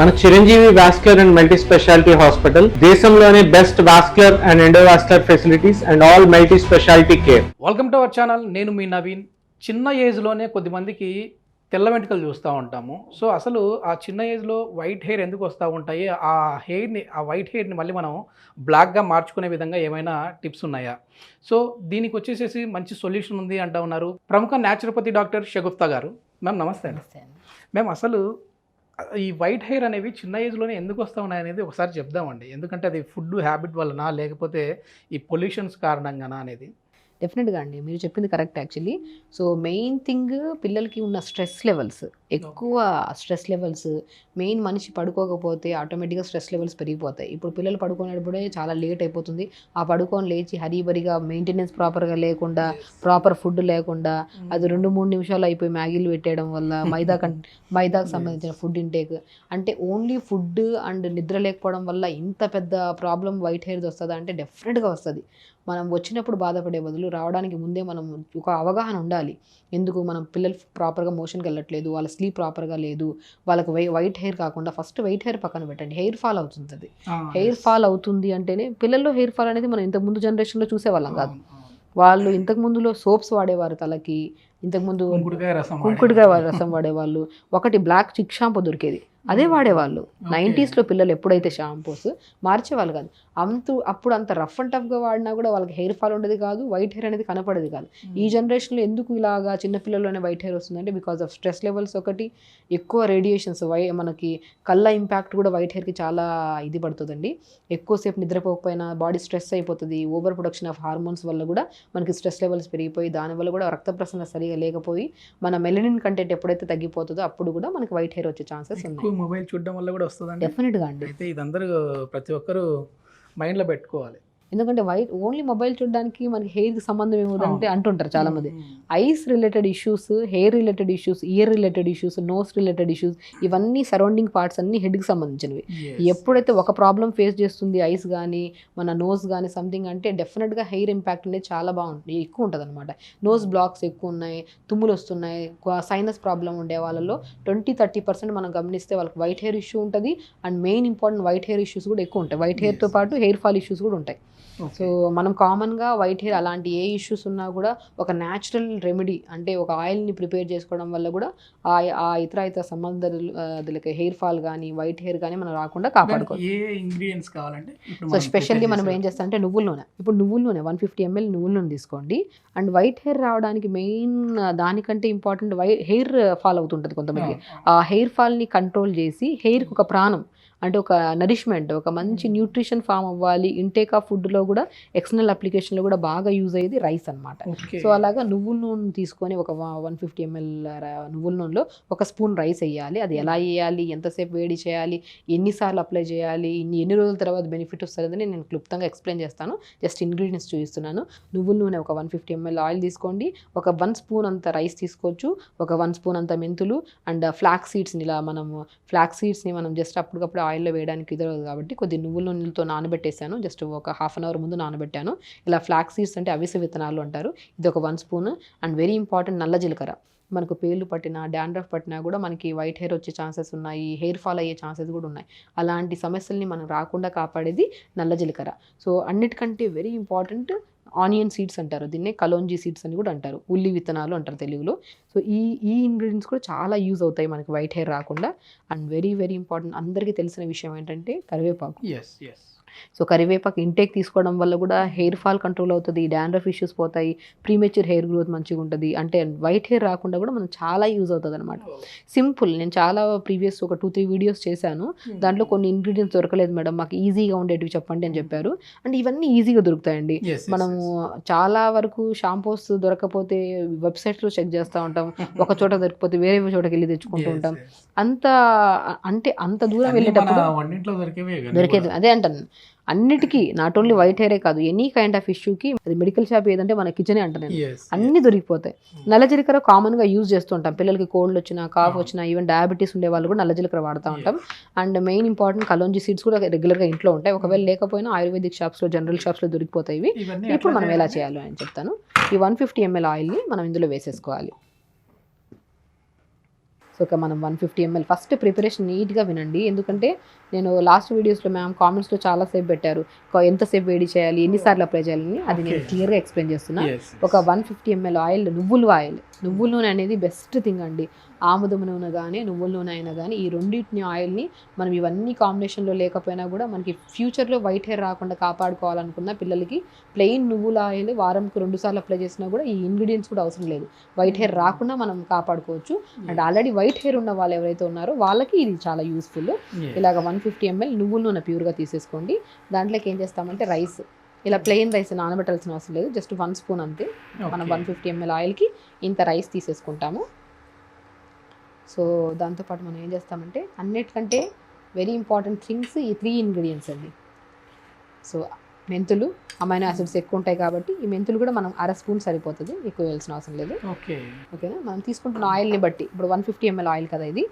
మన Chiranjeevi vascular and multi speciality hospital దేశంలోనే best vascular and endovascular facilities and all multi speciality care. Welcome to our channel. నేను మీ నవీన్. చిన్న ఏజ్లోనే కొద్దిమందికి తెల్ల వెంట్రుకలు చూస్తూ ఉంటాము. సో అసలు ఆ చిన్న ఏజ్లో వైట్ హెయిర్ ఎందుకు వస్తూ ఉంటాయి? ఆ వైట్ హెయిర్ని మళ్ళీ మనం బ్లాక్గా మార్చుకునే విధంగా ఏమైనా టిప్స్ ఉన్నాయా? సో దీనికి వచ్చేసేసి మంచి సొల్యూషన్ ఉంది అంటూ ఉన్నారు ప్రముఖ న్యాచురోపతి డాక్టర్ షగుప్తా గారు. మ్యామ్ నమస్తే అండి. మ్యామ్ అసలు ఈ వైట్ హెయిర్ అనేవి చిన్న ఏజ్లోనే ఎందుకు వస్తూ ఉన్నాయి అనేది ఒకసారి చెప్దామండి. ఎందుకంటే అది ఫుడ్ హ్యాబిట్ వలన లేకపోతే ఈ పొల్యూషన్స్ కారణంగానా అనేది? డెఫినెట్గా అండి, మీరు చెప్పింది correct actually. So main thing పిల్లలకి ఉన్న స్ట్రెస్ లెవెల్స్, ఎక్కువ స్ట్రెస్ లెవెల్స్. మెయిన్ మనిషి పడుకోకపోతే ఆటోమేటిక్గా స్ట్రెస్ లెవెల్స్ పెరిగిపోతాయి. ఇప్పుడు పిల్లలు పడుకునేటప్పుడే చాలా లేట్ అయిపోతుంది. ఆ పడుకొని లేచి హరీబరిగా మెయింటెనెన్స్ ప్రాపర్గా లేకుండా, ప్రాపర్ ఫుడ్ లేకుండా, అది 2-3 నిమిషాలు అయిపోయి మ్యాగీలు పెట్టేయడం వల్ల మైదాకు సంబంధించిన ఫుడ్ ఇంటేక్, అంటే ఓన్లీ ఫుడ్ అండ్ నిద్ర లేకపోవడం వల్ల ఇంత పెద్ద ప్రాబ్లం వైట్ హెయిర్ వస్తుందా అంటే డెఫినెట్గా వస్తుంది. మనం వచ్చినప్పుడు బాధపడే బదులు రావడానికి ముందే మనం ఒక అవగాహన ఉండాలి. ఎందుకు మనం పిల్లలు ప్రాపర్గా మోషన్కి వెళ్ళట్లేదు, వాళ్ళ స్లీప్ ప్రాపర్గా లేదు, వాళ్ళకి వైట్ హెయిర్ కాకుండా ఫస్ట్ వైట్ హెయిర్ పక్కన పెట్టండి, హెయిర్ ఫాల్ అవుతుంది. హెయిర్ ఫాల్ అవుతుంది అంటేనే పిల్లల్లో హెయిర్ ఫాల్ అనేది మనం ఇంతకుముందు జనరేషన్లో చూసేవాళ్ళం కాదు. వాళ్ళు ఇంతకుముందులో సోప్స్ వాడేవారు తలకి, ఇంతకుముందు కుంకుడుకాయ రసం వాడేవాళ్ళు. ఒకటి బ్లాక్ చిక్ షాంపూ దొరికేది, అదే వాడేవాళ్ళు. 90sలో పిల్లలు ఎప్పుడైతే షాంపూస్ మార్చేవాళ్ళు కాదు. అప్పుడు అంత రఫ్ అండ్ టఫ్గా వాడినా కూడా వాళ్ళకి హెయిర్ ఫాల్ ఉండేది కాదు, వైట్ హెయిర్ అనేది కనపడేది కాదు. ఈ జనరేషన్లో ఎందుకు ఇలాగా చిన్నపిల్లల్లోనే వైట్ హెయిర్ వస్తుందంటే బికాస్ ఆఫ్ స్ట్రెస్ లెవెల్స్, ఒకటి ఎక్కువ రేడియేషన్స్, మనకి కళ్ళ ఇంపాక్ట్ కూడా వైట్ హెయిర్కి చాలా ఇది పడుతుందండి. ఎక్కువసేపు నిద్రపోకపోయినా బాడీ స్ట్రెస్ అయిపోతుంది. ఓవర్ ప్రొడక్షన్ ఆఫ్ హార్మోన్స్ వల్ల కూడా మనకి స్ట్రెస్ లెవెల్స్ పెరిగిపోయి దానివల్ల కూడా రక్త ప్రసరణ సరిగా లేకపోయి మన మెలనిన్ కంటెంట్ ఎప్పుడైతే తగ్గిపోతుందో అప్పుడు కూడా మనకి వైట్ హెయిర్ వచ్చే ఛాన్సెస్ ఉన్నాయి. మొబైల్ చూడడం వల్ల కూడా వస్తుందండి? డెఫినెట్గా అండి. అయితే ఇదందరూ ప్రతి ఒక్కరు మైండ్లో పెట్టుకోవాలి. ఎందుకంటే ఓన్లీ మొబైల్ చూడడానికి మనకి హెయిర్కి సంబంధం ఏముందంటే అంటుంటారు చాలామంది. Eyes related issues, hair related issues, ear related issues, nose related issues, ఇవన్నీ సరౌండింగ్ పార్ట్స్ అన్ని హెడ్కి సంబంధించినవి. ఎప్పుడైతే ఒక ప్రాబ్లం ఫేస్ చేస్తుంది ఐస్ కానీ మన నోస్ కానీ సంథింగ్ అంటే డెఫినెట్గా హెయిర్ ఇంపాక్ట్ అనేది చాలా బాగుంటుంది, ఎక్కువ ఉంటుంది అనమాట. నోస్ బ్లాక్స్ ఎక్కువ ఉన్నాయి, తుమ్ములు వస్తున్నాయి, సైనస్ ప్రాబ్లం ఉండే వాళ్ళలో 20-30% మనం గమనిస్తే వాళ్ళకి వైట్ హెయిర్ ఇష్యూ ఉంటుంది. And main important white hair issues కూడా ఎక్కువ ఉంటాయి. వైట్ హెయిర్తో పాటు హెయిర్ ఫాల్ ఇష్యూస్ కూడా ఉంటాయి. సో మనం కామన్గా వైట్ హెయిర్ అలాంటి ఏ ఇష్యూస్ ఉన్నా కూడా ఒక న్యాచురల్ రెమెడీ అంటే ఒక ఆయిల్ని ప్రిపేర్ చేసుకోవడం వల్ల కూడా ఆ ఇతర సంబంధాలకి హెయిర్ ఫాల్ కానీ వైట్ హెయిర్ కానీ మనం రాకుండా కాపాడుకోవాలి. ఏ ఇంగ్రీడియంట్స్ కావాలంటే సో స్పెషల్లీ మనం ఏం చేస్తామంటే నువ్వుల నూనె. ఇప్పుడు నువ్వుల నూనె 150 ml నువ్వుల నూనె తీసుకోండి. అండ్ వైట్ హెయిర్ రావడానికి మెయిన్ దానికంటే ఇంపార్టెంట్ హెయిర్ ఫాల్ అవుతుంటుంది కొంతమందికి. ఆ హెయిర్ ఫాల్ని కంట్రోల్ చేసి హెయిర్కి ఒక ప్రాణం అంటే ఒక నరిష్మెంట్, ఒక మంచి న్యూట్రిషన్ ఫామ్ అవ్వాలి. ఇంటేక్ ఆఫ్ ఫుడ్లో కూడా ఎక్స్టర్నల్ అప్లికేషన్లో కూడా బాగా యూజ్ అయ్యేది రైస్ అనమాట. సో అలాగా నువ్వుల నూనె తీసుకొని ఒక 150 ml నువ్వుల నూనెలో 1 స్పూన్ రైస్ వేయాలి. అది ఎలా వేయాలి, ఎంతసేపు వేడి చేయాలి, ఎన్నిసార్లు అప్లై చేయాలి, ఎన్ని రోజుల తర్వాత బెనిఫిట్ వస్తుందని నేను క్లుప్తంగా ఎక్స్ప్లెయిన్ చేస్తాను. జస్ట్ ఇంగ్రీడియంట్స్ చూపిస్తున్నాను. నువ్వుల నూనె ఒక 150 ml ఆయిల్ తీసుకోండి. ఒక 1 స్పూన్ అంత రైస్ తీసుకోవచ్చు, ఒక 1 స్పూన్ అంత మెంతులు అండ్ ఫ్లాక్స్ సీడ్స్ని మనం జస్ట్ అప్పటికప్పుడు ఆయిల్లో వేయడానికి కుదరదు కాబట్టి కొద్ది నువ్వుల నూనెలతో నానబెట్టేశాను. జస్ట్ ఒక 1/2 అవర్ ముందు నానబెట్టాను. ఇలా ఫ్లాక్స్ సీడ్స్ అంటే అవిసె విత్తనాలు అంటారు. ఇది ఒక 1 స్పూన్. అండ్ వెరీ ఇంపార్టెంట్ నల్ల జీలకర్ర. మనకు పేర్లు పట్టినా డాండ్రఫ్ పట్టినా కూడా మనకి వైట్ హెయిర్ వచ్చే ఛాన్సెస్ ఉన్నాయి, హెయిర్ ఫాల్ అయ్యే ఛాన్సెస్ కూడా ఉన్నాయి. అలాంటి సమస్యల్ని మనం రాకుండా కాపాడేది నల్ల జీలకర్ర. సో అన్నిటికంటే వెరీ ఇంపార్టెంట్ ఆనియన్ సీడ్స్ అంటారు, దీన్నే కలోంజీ సీడ్స్ అని కూడా అంటారు, ఉల్లి విత్తనాలు అంటారు తెలుగులో. సో ఈ ఇంగ్రీడియంట్స్ కూడా చాలా యూజ్ అవుతాయి మనకి వైట్ హెయిర్ రాకుండా. అండ్ వెరీ వెరీ ఇంపార్టెంట్ అందరికీ తెలిసిన విషయం ఏంటంటే కరివేపాకు. సో కరివేపాకు ఇంటేక్ తీసుకోవడం వల్ల కూడా హెయిర్ ఫాల్ కంట్రోల్ అవుతుంది, డాండ్రఫ్ ఇష్యూస్ పోతాయి, ప్రీమెచ్యూర్ హెయిర్ గ్రోత్ మంచిగా ఉంటుంది. అంటే వైట్ హెయిర్ రాకుండా కూడా మనం చాలా యూజ్ అవుతుంది అనమాట. సింపుల్. నేను చాలా ప్రీవియస్ ఒక 2-3 వీడియోస్ చేశాను. దాంట్లో కొన్ని ఇంగ్రీడియంట్స్ దొరకలేదు మేడం, మాకు ఈజీగా ఉండేటివి చెప్పండి అని చెప్పారు. అంటే ఇవన్నీ ఈజీగా దొరుకుతాయండి. మనము చాలా వరకు షాంపూస్ దొరకకపోతే వెబ్సైట్స్లో చెక్ చేస్తూ ఉంటాం, ఒక చోట దొరికిపోతే వేరే చోటకి వెళ్ళి తెచ్చుకుంటూ ఉంటాం. అంత దూరం వెళ్ళేటప్పుడు దొరికేది అదే అంటాను. అన్నిటికీ నాట్ ఓన్లీ వైట్ హెయిరే కాదు, ఎనీ కైండ్ ఆఫ్ ఇష్యూకి అది మెడికల్ షాప్ ఏదంటే మన కిచెనే అంటాను నేను. అన్నీ దొరికిపోతాయి. నల్ల జీలకర్ర కామన్గా యూజ్ చేస్తూ ఉంటాం. పిల్లలకి కోల్డ్ వచ్చినా, కాఫ్ వచ్చినా, ఈవెన్ డయాబెటీస్ ఉండే వాళ్ళు కూడా నల్ల జీలకర్ర వాడుతూ ఉంటాం. And main important kalonji seeds కూడా రెగ్యులర్గా ఇంట్లో ఉంటాయి. ఒకవేళ లేకపోయినా ఆయుర్వేదిక్ షాప్స్లో, జనరల్ షాప్స్లో దొరికిపోతాయి ఇవి. ఇప్పుడు మనం ఎలా చేయాలో అని చెప్తాను. ఈ 150 ml ఆయిల్ని మనం ఇందులో వేసేసుకోవాలి. సో ఒక మనం 150 ml ఫస్ట్ ప్రిపరేషన్ నీట్గా వినండి. ఎందుకంటే నేను లాస్ట్ వీడియోస్లో మ్యామ్ కామెంట్స్లో చాలాసేపు పెట్టారు ఎంతసేపు వేడి చేయాలి, ఎన్నిసార్లు అప్లై చేయాలని. అది నేను క్లియర్గా ఎక్స్ప్లెయిన్ చేస్తున్నా. ఒక 150 ml ఆయిల్, నువ్వుల నూనె అనేది బెస్ట్ థింగ్ అండి. ఆముదం నూనె కానీ నువ్వుల నూనె అయినా కానీ ఈ రెండింటిని ఆయిల్ని మనం ఇవన్నీ కాంబినేషన్లో లేకపోయినా కూడా మనకి ఫ్యూచర్లో వైట్ హెయిర్ రాకుండా కాపాడుకోవాలనుకున్న పిల్లలకి ప్లెయిన్ నువ్వుల ఆయిల్ వారంకి 2 సార్లు అప్లై చేసినా కూడా ఈ ఇంగ్రీడియంట్స్ కూడా అవసరం లేదు, వైట్ హెయిర్ రాకుండా మనం కాపాడుకోవచ్చు. అండ్ ఆల్రెడీ వైట్ హెయిర్ ఉన్న వాళ్ళు ఎవరైతే ఉన్నారో వాళ్ళకి ఇది చాలా యూస్ఫుల్. ఇలాగ 150 ml నువ్వుల నూనె ప్యూర్గా తీసేసుకోండి. దాంట్లోకి ఏం చేస్తామంటే రైస్, ఇలా ప్లెయిన్ రైస్ నానబెట్టాల్సిన అవసరం లేదు, జస్ట్ 1 స్పూన్ అంతే. మనం 150 ml ఆయిల్కి ఇంత రైస్ తీసేసుకుంటాము. సో దాంతోపాటు మనం ఏం చేస్తామంటే అన్నిటికంటే వెరీ ఇంపార్టెంట్ థింగ్స్ ఈ 3 ఇంగ్రీడియంట్స్ అండి. సో మెంతులు, అమైనో యాసిడ్స్ ఎక్కువ ఉంటాయి కాబట్టి ఈ మెంతులు కూడా మనం 1/2 స్పూన్ సరిపోతుంది, ఎక్కువ వేయాల్సిన అవసరం లేదు. ఓకేనా, మనం తీసుకుంటున్న ఆయిల్ని బట్టి ఇప్పుడు 150 ml ఆయిల్ కదా ఇది,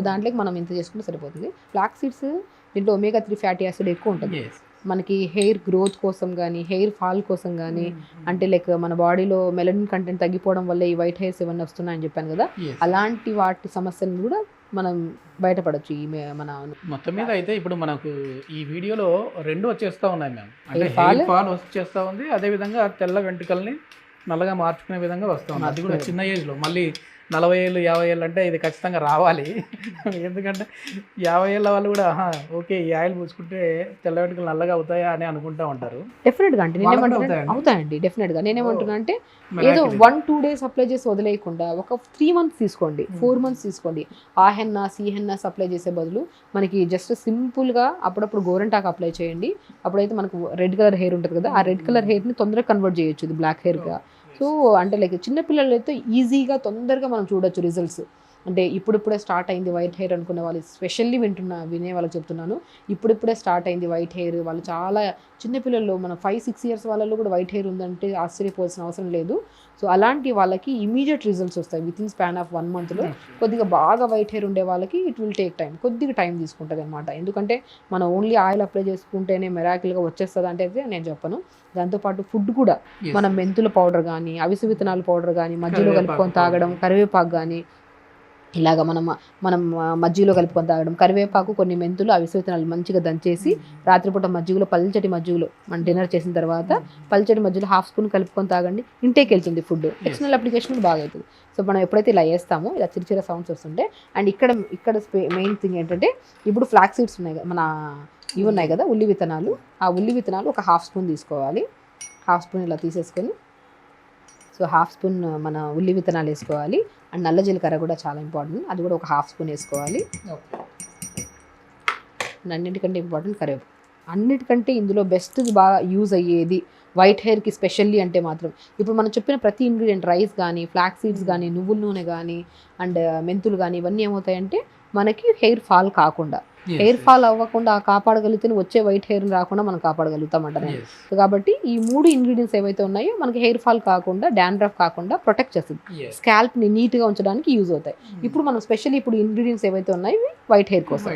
దాంట్లోకి మనం ఇంత చేసుకుంటే సరిపోతుంది. ఫ్లాక్స్ సీడ్స్ దీంట్లో omega-3 ఫ్యాటీ యాసిడ్ ఎక్కువ ఉంటుంది. మనకి హెయిర్ గ్రోత్ కోసం కానీ హెయిర్ ఫాల్ కోసం కానీ అంటే లైక్ మన బాడీలో మెలనిన్ కంటెంట్ తగ్గిపోవడం వల్ల ఈ వైట్ హెయిర్స్ ఇవన్నీ వస్తున్నాయని చెప్పాను కదా, అలాంటి వాటి సమస్యలను కూడా మనం బయటపడచ్చు. ఈ మన మొత్తం మీద అయితే ఇప్పుడు మనకు ఈ వీడియోలో 2 వచ్చేస్తూ ఉన్నాయి మ్యామ్. అంటే హెయిర్ ఫాల్ వచ్చేస్తూ ఉంది, అదేవిధంగా తెల్ల వెంట్రుకల్ని నల్లగా మార్చుకునే విధంగా వస్తూ ఉంది. అది కూడా చిన్న ఏజ్లో. మళ్ళీ 40 ఏళ్ళు 50 ఏళ్ళు అంటే ఇది ఖచ్చితంగా రావాలి. ఎందుకంటే 50 ఏళ్ళ వాళ్ళు కూడా ఓకే ఈ ఆయిల్ పూసుకుంటే తెల్ల వెంట్రుకలు నల్లగా అవుతాయా అని అనుకుంటూ ఉంటారు. డెఫినెట్గా అంటే అవుతాయండి, డెఫినెట్గా. నేనేమంటున్నా అంటే ఏదో 1-2 డేస్ అప్లై చేసి వదిలేయకుండా ఒక 3 months తీసుకోండి, 4 months తీసుకోండి. ఆ హెన్నా అప్లై చేసే బదులు మనకి జస్ట్ సింపుల్గా అప్పుడప్పుడు గోరంటాకు అప్లై చేయండి. అప్పుడైతే మనకు రెడ్ కలర్ హెయిర్ ఉంటుంది కదా, ఆ రెడ్ కలర్ హెయిర్ని తొందరగా కన్వర్ట్ చేయొచ్చు ఇది బ్లాక్ హెయిర్గా. సో అంటే లైక్ చిన్నపిల్లలు అయితే ఈజీగా తొందరగా మనం చూడొచ్చు రిజల్ట్స్. అంటే ఇప్పుడిప్పుడే స్టార్ట్ అయింది వైట్ హెయిర్ అనుకునే వాళ్ళు, స్పెషల్లీ వినే వాళ్ళకి చెప్తున్నాను, ఇప్పుడిప్పుడే స్టార్ట్ అయింది వైట్ హెయిర్ వాళ్ళు చాలా చిన్నపిల్లల్లో మన 5-6 years వాళ్ళలో కూడా వైట్ హెయిర్ ఉందంటే ఆశ్చర్యపోవాల్సిన అవసరం లేదు. సో అలాంటి వాళ్ళకి ఇమీడియట్ రిజల్ట్స్ వస్తాయి వితిన్ స్పాన్ ఆఫ్ 1 monthలో. కొద్దిగా బాగా వైట్ హెయిర్ ఉండే వాళ్ళకి ఇట్ విల్ టేక్ టైం, కొద్దిగా టైం తీసుకుంటుంది అనమాట. ఎందుకంటే మనం ఓన్లీ ఆయిల్ అప్లై చేసుకుంటేనే మెరాకిల్గా వచ్చేస్తుంది అంటే అయితే నేను చెప్పను. దాంతోపాటు ఫుడ్ కూడా మనం మెంతుల పౌడర్ కానీ అవిసె విత్తనాల పౌడర్ కానీ మధ్యలో కలుపుకొని తాగడం, కరివేపాకు కానీ ఇలాగ మనం మజ్జిగలో కలుపుకొని తాగడం, కరివేపాకు కొన్ని మెంతులు అవిసె విత్తనాలు మంచిగా దంచేసి రాత్రిపూట పల్చటి మజ్జిగలో మనం డిన్నర్ చేసిన తర్వాత పల్చటి మజ్జిగలో 1/2 స్పూన్ కలుపుకొని తాగండి, ఇంటేక్ వెళ్తుంది ఫుడ్. ఎక్స్టర్నల్ అప్లికేషన్ బాగా అవుతుంది. సో మనం ఎప్పుడైతే ఇలా వేస్తామో ఇలా చిన్న సౌండ్స్ వస్తుంటే. అండ్ ఇక్కడ మెయిన్ థింగ్ ఏంటంటే ఇప్పుడు ఫ్లాక్స్ సీడ్స్ ఉన్నాయి కదా, ఇవి ఉన్నాయి కదా ఉల్లి విత్తనాలు, ఆ ఉల్లి విత్తనాలు ఒక 1/2 స్పూన్ తీసుకోవాలి. 1/2 స్పూన్ ఇలా తీసేసుకొని సో 1/2 స్పూన్ మన ఉల్లి విత్తనాలు వేసుకోవాలి. అండ్ నల్ల జీలకర్ర కూడా చాలా ఇంపార్టెంట్, అది కూడా ఒక 1/2 స్పూన్ వేసుకోవాలి. అన్నిటికంటే ఇంపార్టెంట్ కరివేపాకు. అన్నిటికంటే ఇందులో బెస్ట్ బాగా యూజ్ అయ్యేది వైట్ హెయిర్కి స్పెషల్లీ అంటే మాత్రం ఇప్పుడు మనం చెప్పిన ప్రతి ఇంగ్రీడియంట్ రైస్ కానీ ఫ్లాక్స్ సీడ్స్ కానీ నువ్వుల నూనె కానీ అండ్ మెంతులు కానీ ఇవన్నీ ఏమవుతాయంటే మనకి హెయిర్ ఫాల్ కాకుండా హెయిర్ ఫాల్ అవ్వకుండా కాపాడగలిగితే వచ్చే వైట్ హెయిర్ రాకుండా మనం కాపాడగలుగుతాం అంట నేను. సో కాబట్టి ఈ 3 ఇంగ్రీడియంట్స్ ఏవైతే ఉన్నాయో మనకి హెయిర్ ఫాల్ కాకుండా డాండ్రఫ్ కాకుండా ప్రొటెక్ట్ చేస్తుంది, స్కాల్ప్ని నీట్గా ఉంచడానికి యూజ్ అవుతాయి. ఇప్పుడు మనం స్పెషల్లీ ఇప్పుడు ఇంగ్రీడియంట్స్ ఏవైతే ఉన్నాయో వైట్ హెయిర్ కోసం.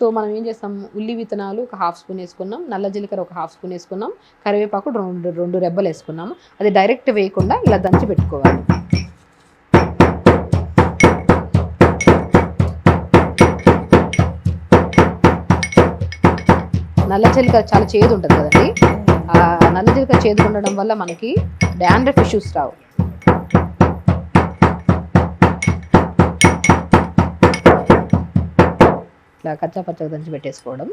సో మనం ఏం చేస్తాం, ఉల్లి విత్తనాలు ఒక 1/2 స్పూన్ వేసుకున్నాం, నల్ల జీలకర్ర ఒక 1/2 స్పూన్ వేసుకున్నాం, కరివేపాకు 2 రెబ్బలు వేసుకున్నాము. అది డైరెక్ట్ వేయకుండా ఇలా దంచి పెట్టుకోవాలి. నల్ల జీలకర్ర చాలా చేదు ఉంటుంది కదండి, ఆ నల్ల జీలకర్ర చేదు ఉండడం వల్ల మనకి డాండ్రఫ్ ఇష్యూస్ రావు. ఇట్లా కచ్చా పచ్చగా దంచి పెట్టేసుకోవడం.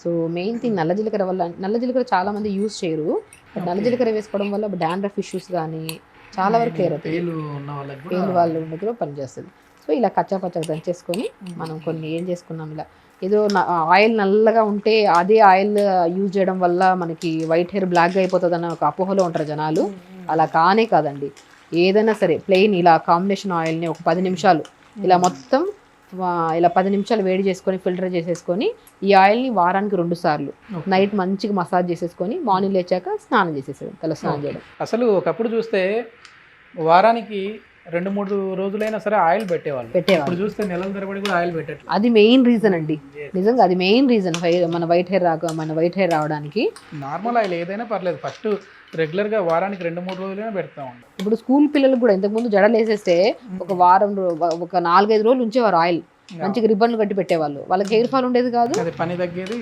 సో మెయిన్ థింగ్ నల్ల జీలకర్ర చాలా మంది యూజ్ చేయరు, బట్ నల్ల జీలకర్ర వేసుకోవడం వల్ల డాండ్రఫ్ ఇష్యూస్ కానీ చాలా వరకు క్లియర్ అవుతుంది, పేలు వాళ్ళు కూడా పనిచేస్తుంది. సో ఇలా కచ్చా పచ్చగా దంచేసుకొని మనం కొన్ని ఏం చేసుకున్నాం, ఇలా ఏదో ఆయిల్ నల్లగా ఉంటే అదే ఆయిల్ యూజ్ చేయడం వల్ల మనకి వైట్ హెయిర్ బ్లాక్గా అయిపోతుంది అన్న ఒక అపోహలో ఉంటారు జనాలు. అలా కానే కాదండి. ఏదైనా సరే ప్లెయిన్ ఇలా కాంబినేషన్ ఆయిల్ని ఒక 10 నిమిషాలు ఇలా మొత్తం ఇలా 10 నిమిషాలు వేడి చేసుకొని ఫిల్టర్ చేసేసుకొని ఈ ఆయిల్ని వారానికి 2 సార్లు నైట్ మంచిగా మసాజ్ చేసేసుకొని మార్నింగ్ లేచాక స్నానం చేసేసేది, తల స్నానం చేయడం. అసలు ఒకప్పుడు చూస్తే వారానికి 2-3 రోజులైనా సరే ఆయిల్ పెట్టేవాళ్ళు. ఇప్పుడు చూస్తే నెలల తరబడి కూడా ఆయిల్ పెట్టట్లేదు. అది మెయిన్ రీజన్ అండి, నిజంగా అది మెయిన్ రీజన్ మన వైట్ హెయిర్ రావడానికి. నార్మల్ ఆయిల్ ఏదైనా పర్లేదు, ఫస్ట్ రెగ్యులర్గా వారానికి 2-3 రోజులైనా పెడతా ఉంటాం. ఇప్పుడు స్కూల్ పిల్లలకు కూడా ఇంతకుముందు జడలు వేసేస్తే ఒక వారం ఒక 4-5 రోజులు ఉంచేవారు ఆయిల్, మంచిగా రిబ్బన్లు కట్టి పెట్టేవాళ్ళు, వాళ్ళకి హెయిర్ ఫాల్ ఉండేది కాదు, పని తగ్గేది,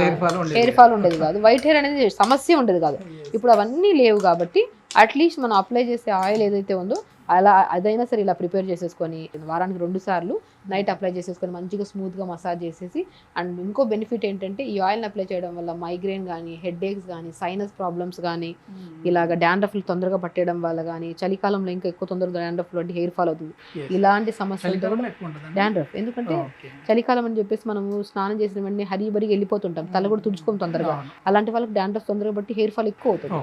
హెయిర్ ఫాల్ ఉండేది కాదు, వైట్ హెయిర్ అనేది సమస్య ఉండేది కాదు. ఇప్పుడు అవన్నీ లేవు కాబట్టి అట్లీస్ట్ మనం అప్లై చేసే ఆయిల్ ఏదైతే ఉందో అలా అదైనా సరే ఇలా ప్రిపేర్ చేసేసుకొని వారానికి 2 సార్లు నైట్ అప్లై చేసేసుకొని మంచిగా స్మూత్గా మసాజ్ చేసేసి. అండ్ ఇంకో బెనిఫిట్ ఏంటంటే ఈ ఆయిల్ని అప్లై చేయడం వల్ల మైగ్రేన్ కానీ, హెడ్ ఏక్స్ కానీ, సైనస్ ప్రాబ్లమ్స్ కానీ, ఇలాగ డాండ్రఫ్లు తొందరగా పట్టడం వల్ల కానీ, చలికాలంలో ఇంకా ఎక్కువ తొందరగా డాండ్రఫ్ వంటి హెయిర్ ఫాల్ అవుతుంది. ఇలాంటి సమస్యలతో డాండ్రఫ్, ఎందుకంటే చలికాలం అని చెప్పేసి మనము స్నానం చేసిన వెంటనే హరిబరికి వెళ్ళిపోతుంటాం, తల కూడా తుడుచుకోం తొందరగా, అలాంటి వాళ్ళకి డాండ్రఫ్ తొందరగా బట్టి హెయిర్ ఫాల్ ఎక్కువ అవుతుంది.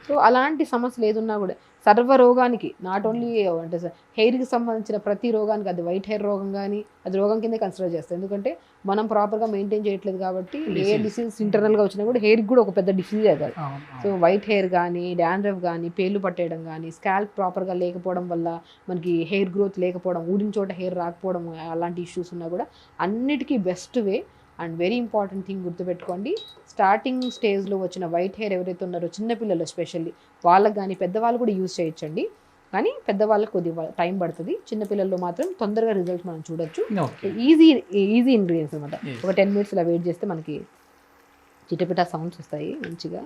సో అలాంటి సమస్యలు ఏదున్నా కూడా సర్వ రోగానికి, నాట్ ఓన్లీ అంటే హెయిర్కి సంబంధించిన ప్రతి రోగానికి, అది వైట్ హెయిర్ రోగం కానీ అది రోగం కిందే కన్సిడర్ చేస్తాం. ఎందుకంటే మనం ప్రాపర్గా మెయింటైన్ చేయట్లేదు కాబట్టి ఏ డిసీజ్ ఇంటర్నల్గా వచ్చినా కూడా హెయిర్కి కూడా ఒక పెద్ద డిసీజ్ అవుతుంది. సో వైట్ హెయిర్ కానీ, డాండ్రఫ్ కానీ, పేర్లు పట్టేయడం కానీ, స్కాల్ప్ ప్రాపర్గా లేకపోవడం వల్ల మనకి హెయిర్ గ్రోత్ లేకపోవడం, ఊడిన చోట హెయిర్ రాకపోవడం, అలాంటి ఇష్యూస్ ఉన్నా కూడా అన్నిటికీ best way and very important thing గుర్తుపెట్టుకోండి, స్టార్టింగ్ స్టేజ్లో వచ్చిన వైట్ హెయిర్ ఎవరైతే ఉన్నారో చిన్నపిల్లలు ఎస్పెషల్లీ వాళ్ళకి కానీ, పెద్దవాళ్ళు కూడా యూజ్ చేయొచ్చండి. కానీ పెద్దవాళ్ళకి కొద్దిగా టైం పడుతుంది, చిన్నపిల్లల్లో మాత్రం తొందరగా రిజల్ట్స్ మనం చూడొచ్చు. ఈజీ ఇంగ్రీడియంట్స్ అనమాట. ఒక 10 minutes ఇలా వెయిట్ చేస్తే మనకి చిటపిటా సౌండ్స్ వస్తాయి మంచిగా.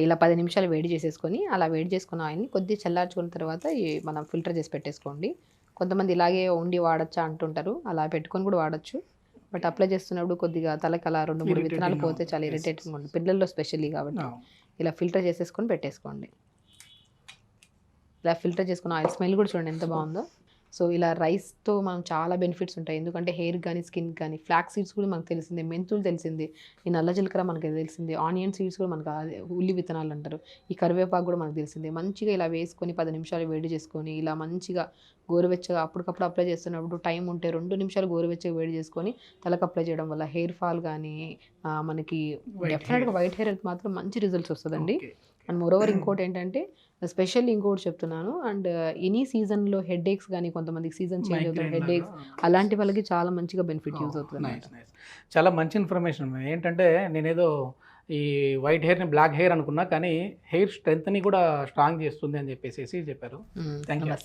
ఇలా 10 నిమిషాలు వేడి చేసేసుకొని, అలా వేడి చేసుకున్న ఆయిల్ని కొద్దిగా చల్లార్చుకున్న తర్వాత మనం ఫిల్టర్ చేసి పెట్టేసుకోండి. కొంతమంది ఇలాగే వండి వాడచ్చా అంటుంటారు, అలా పెట్టుకొని కూడా వాడచ్చు. బట్ అప్లై చేస్తున్నప్పుడు కొద్దిగా తలకి అలా 2-3 విత్తనాలు పోతే చాలా ఇరిటేటింగ్ ఉంటుంది పిల్లల్లో స్పెషల్లీ, కాబట్టి ఇలా ఫిల్టర్ చేసేసుకొని పెట్టేసుకోండి. ఇలా ఫిల్టర్ చేసుకున్న ఆయిల్ స్మెల్ కూడా చూడండి ఎంత బాగుందో. సో ఇలా రైస్తో మనం చాలా బెనిఫిట్స్ ఉంటాయి, ఎందుకంటే హెయిర్ కానీ, స్కిన్ కానీ. ఫ్లాక్స్ సీడ్స్ కూడా మనకు తెలిసిందే, మెంతులు తెలిసింది, ఈ నల్ల జీలకర్ర మనకి తెలిసింది, ఆనియన్ సీడ్స్ కూడా మనకు ఉల్లి విత్తనాలు అంటారు, ఈ కరివేపాకు కూడా మనకు తెలిసిందే. మంచిగా ఇలా వేసుకొని 10 నిమిషాలు వేడి చేసుకొని ఇలా మంచిగా గోరువెచ్చగా అప్పటికప్పుడు అప్లై చేస్తున్నప్పుడు టైం ఉంటే 2 నిమిషాలు గోరువెచ్చగా వేడి చేసుకొని తలకు అప్లై చేయడం వల్ల హెయిర్ ఫాల్ కానీ మనకి డెఫినెట్గా వైట్ హెయిర్ మాత్రం మంచి రిజల్ట్స్ వస్తుందండి. అండ్ మోరోవర్ ఇంకోటి ఏంటంటే స్పెషల్లీ ఇంకోటి చెప్తున్నాను, అండ్ ఎనీ సీజన్లో హెడ్ ఏక్స్ కానీ, కొంతమందికి సీజన్ చేంజ్ అవుతుంది హెడ్ ఏక్స్, అలాంటి వాళ్ళకి చాలా మంచిగా బెనిఫిట్ యూజ్ అవుతుంది. చాలా మంచి ఇన్ఫర్మేషన్. ఏంటంటే నేనేదో ఈ వైట్ హెయిర్ని బ్లాక్ హెయిర్ అనుకున్నా, కానీ హెయిర్ స్ట్రెంత్ని కూడా స్ట్రాంగ్ చేస్తుంది అని చెప్పేసి చెప్పారు. Thank you.